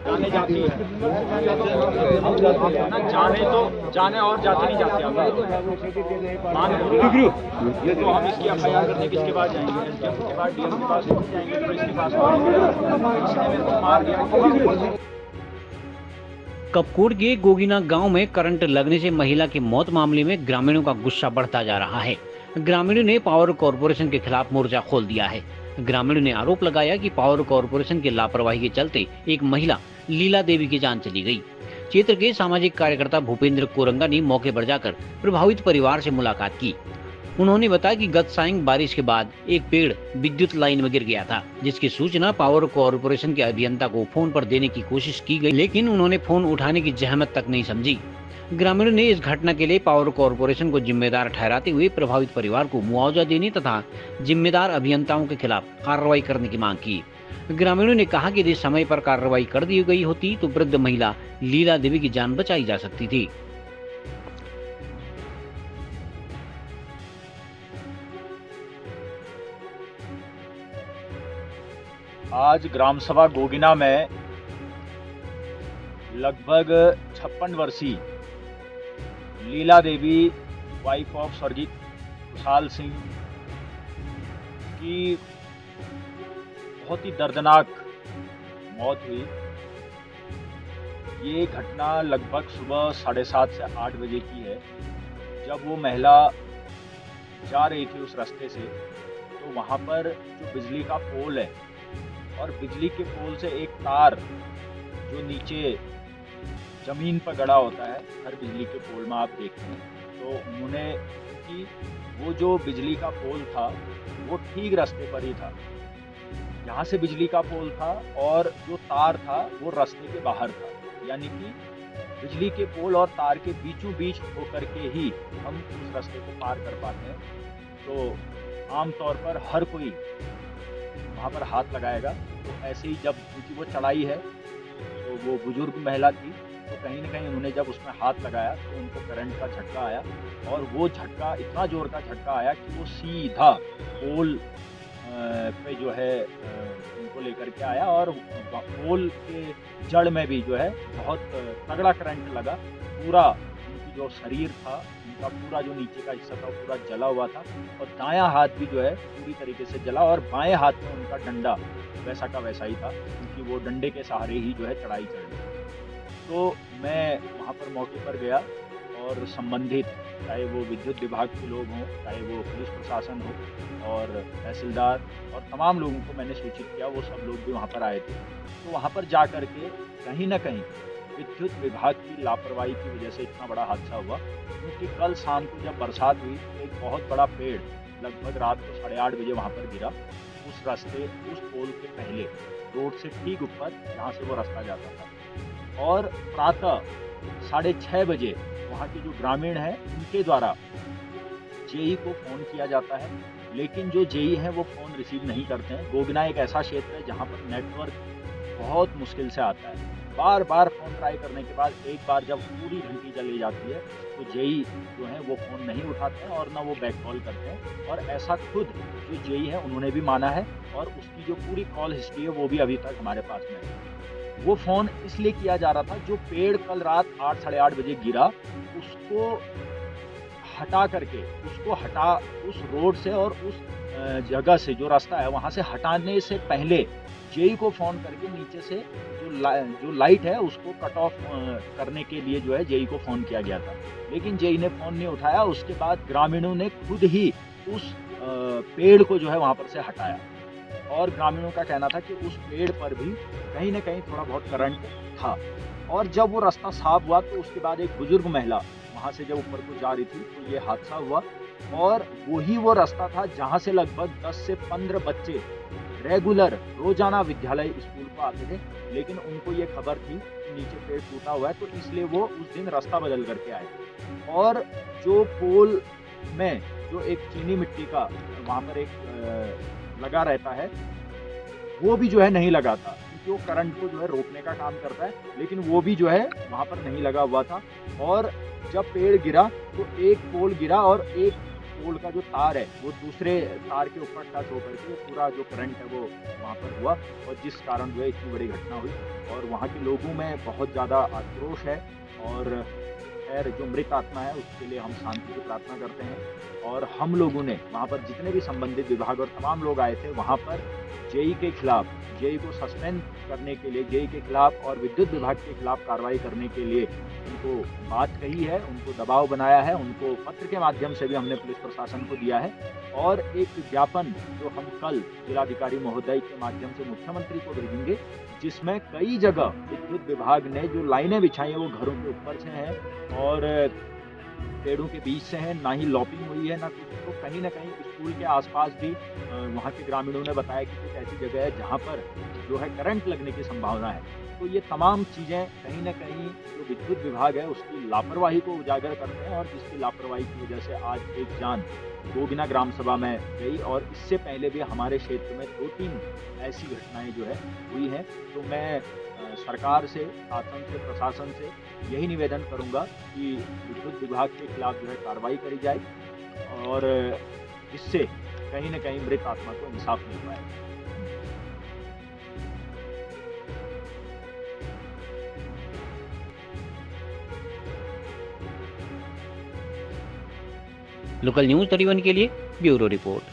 जाने जाती है ना, जाने और जाते नहीं जाते आप मान लो तो हम इसकी एफआईआर करने किसके पास जाएंगे? एसडीएम के पास, डीएम के पास जाएंगे, पुलिस के पास इसने मेरे को मार दिया। कपकोट के गोगीना गांव में करंट लगने से महिला की मौत मामले में ग्रामीणों का गुस्सा बढ़ता जा रहा है। ग्रामीणों ने पावर कॉरपोरेशन के खिलाफ मोर्चा खोल दिया है। ग्रामीणों ने आरोप लगाया कि पावर कॉरपोरेशन की लापरवाही के चलते एक महिला लीला देवी की जान चली गई। क्षेत्र के सामाजिक कार्यकर्ता भूपेंद्र कोरंगा ने मौके पर जाकर प्रभावित परिवार से मुलाकात की। उन्होंने बताया कि गत सायं बारिश के बाद एक पेड़ विद्युत लाइन में गिर गया था, जिसकी सूचना पावर कॉरपोरेशन के अभियंता को फोन पर देने की कोशिश की गई, लेकिन उन्होंने फोन उठाने की जहमत तक नहीं समझी। ग्रामीणों ने इस घटना के लिए पावर कॉरपोरेशन को जिम्मेदार ठहराते हुए प्रभावित परिवार को मुआवजा देने तथा जिम्मेदार अभियंताओं के खिलाफ कार्रवाई करने की मांग की। ग्रामीणों ने कहा कि यदि समय पर कार्रवाई कर दी गई होती तो वृद्ध महिला लीला देवी की जान बचाई जा सकती थी। आज ग्राम सभा गोगिना में लगभग 56 वर्षीय लीला देवी, वाइफ ऑफ स्वर्गीय खुशहाल सिंह की बहुत ही दर्दनाक मौत हुई। ये घटना लगभग सुबह 7:30 से 8 बजे की है। जब वो महिला जा रही थी उस रास्ते से, तो वहाँ पर जो बिजली का पोल है और बिजली के पोल से एक तार जो नीचे जमीन पर गड़ा होता है, हर बिजली के पोल में आप देखते हैं, तो उन्होंने कि वो जो बिजली का पोल था वो ठीक रास्ते पर ही था। यहाँ से बिजली का पोल था और जो तार था वो रास्ते के बाहर था, यानी कि बिजली के पोल और तार के बीचों बीच होकर के ही हम उस रास्ते को पार कर पाते हैं। तो आमतौर पर हर कोई वहाँ पर हाथ लगाएगा। तो ऐसे ही जब क्योंकि वो चढ़ाई है, तो वो बुजुर्ग महिला थी, तो कहीं ना कहीं उन्होंने जब उसमें हाथ लगाया तो उनको करंट का झटका आया, और वो झटका इतना जोर का झटका आया कि वो सीधा पोल पे जो है उनको लेकर के आया, और पोल के जड़ में भी जो है बहुत तगड़ा करंट लगा। पूरा उनकी जो शरीर था, उनका पूरा जो नीचे का हिस्सा था पूरा जला हुआ था, और दायां हाथ भी जो है पूरी तरीके से जला, और बाएं हाथ में उनका डंडा वैसा का वैसा ही था, क्योंकि वो डंडे के सहारे ही जो है चढ़ाई चढ़ रही। तो मैं वहाँ पर मौके पर गया और संबंधित, चाहे वो विद्युत विभाग के लोग हों, चाहे वो पुलिस प्रशासन हो और तहसीलदार, और तमाम लोगों को मैंने सूचित किया। वो सब लोग भी वहाँ पर आए थे। तो वहाँ पर जा कर के कहीं ना कहीं विद्युत विभाग की लापरवाही की वजह से इतना बड़ा हादसा हुआ, क्योंकि कल शाम को जब बरसात हुई तो एक बहुत बड़ा पेड़ लगभग रात को 8:30 बजे वहाँ पर गिरा, उस रास्ते, उस पोल के पहले रोड से ठीक ऊपर जहाँ से वो रास्ता जाता था। और प्रातः 6:30 बजे वहाँ के जो ग्रामीण हैं उनके द्वारा जेई को फ़ोन किया जाता है, लेकिन जो जेई हैं वो फ़ोन रिसीव नहीं करते हैं। गोगना एक ऐसा क्षेत्र है जहाँ पर नेटवर्क बहुत मुश्किल से आता है। बार बार फ़ोन ट्राई करने के बाद एक बार जब पूरी घंटी चली जाती है तो जेई जो हैं वो फ़ोन नहीं उठाते हैं और ना वो बैक कॉल करते हैं। और ऐसा खुद जो जेई है उन्होंने भी माना है, और उसकी जो पूरी कॉल हिस्ट्री है वो भी अभी तक हमारे पास में है। वो फ़ोन इसलिए किया जा रहा था, जो पेड़ कल रात 8, साढ़े 8 बजे गिरा, उसको हटा करके, उस रोड से और उस जगह से, जो रास्ता है वहाँ से हटाने से पहले जेई को फ़ोन करके नीचे से जो लाइट है उसको कट ऑफ करने के लिए जो है जेई को फ़ोन किया गया था, लेकिन जेई ने फ़ोन नहीं उठाया। उसके बाद ग्रामीणों ने खुद ही उस पेड़ को जो है वहाँ पर से हटाया, और ग्रामीणों का कहना था कि उस पेड़ पर भी कहीं ना कहीं थोड़ा बहुत करंट था। और जब वो रास्ता साफ हुआ तो उसके बाद एक बुजुर्ग महिला वहाँ से जब ऊपर को जा रही थी तो ये हादसा हुआ, और वही वो रास्ता था जहाँ से लगभग 10 से 15 बच्चे रेगुलर रोजाना विद्यालय स्कूल को आते थे, लेकिन उनको ये खबर थी कि नीचे पेड़ टूटा हुआ है, तो इसलिए वो उस दिन रास्ता बदल करके आए। और जो पोल में जो एक चीनी मिट्टी का वहाँ पर एक लगा रहता है, वो भी जो है नहीं लगा था, क्योंकि वो करंट को जो है रोकने का काम करता है, लेकिन वो भी जो है वहाँ पर नहीं लगा हुआ था। और जब पेड़ गिरा तो एक पोल गिरा और एक पोल का जो तार है वो दूसरे तार के ऊपर टच होकर के पूरा जो करंट है वो वहाँ पर हुआ, और जिस कारण जो है इतनी बड़ी घटना हुई। और वहाँ के लोगों में बहुत ज़्यादा आक्रोश है, और खैर जो मृत आत्मा है उसके लिए हम शांति की प्रार्थना करते हैं। और हम लोगों ने वहाँ पर जितने भी संबंधित विभाग और तमाम लोग आए थे वहाँ पर जेई के खिलाफ, जेई को सस्पेंड करने के लिए, जेई के खिलाफ और विद्युत विभाग के खिलाफ कार्रवाई करने के लिए उनको बात कही है, उनको दबाव बनाया है, उनको पत्र के माध्यम से भी हमने पुलिस प्रशासन को दिया है, और एक ज्ञापन जो हम कल जिलाधिकारी महोदय के माध्यम से मुख्यमंत्री को भेजेंगे, जिसमें कई जगह विद्युत विभाग ने जो लाइनें बिछाई हैं वो घरों के ऊपर से हैं और पेड़ों के बीच से हैं, ना ही लॉपिंग हुई है ना कुछ। तो कहीं न कहीं स्कूल के आसपास भी वहाँ के ग्रामीणों ने बताया कि कुछ ऐसी जगह है जहाँ पर जो है करंट लगने की संभावना है। तो ये तमाम चीज़ें कहीं न कहीं जो विद्युत विभाग है उसकी लापरवाही को उजागर करते हैं, और जिसकी लापरवाही की वजह से आज एक जान गोगिना ग्राम सभा में गई, और इससे पहले भी हमारे क्षेत्र में 2-3 ऐसी घटनाएँ जो है हुई हैं। तो मैं सरकार से, शासन से, प्रशासन से यही निवेदन करूँगा कि विद्युत विभाग के खिलाफ जो है कार्रवाई करी जाए, और इससे कहीं न कहीं मृत आत्मा को इंसाफ मिल पाए। लोकल न्यूज 31 के लिए ब्यूरो रिपोर्ट।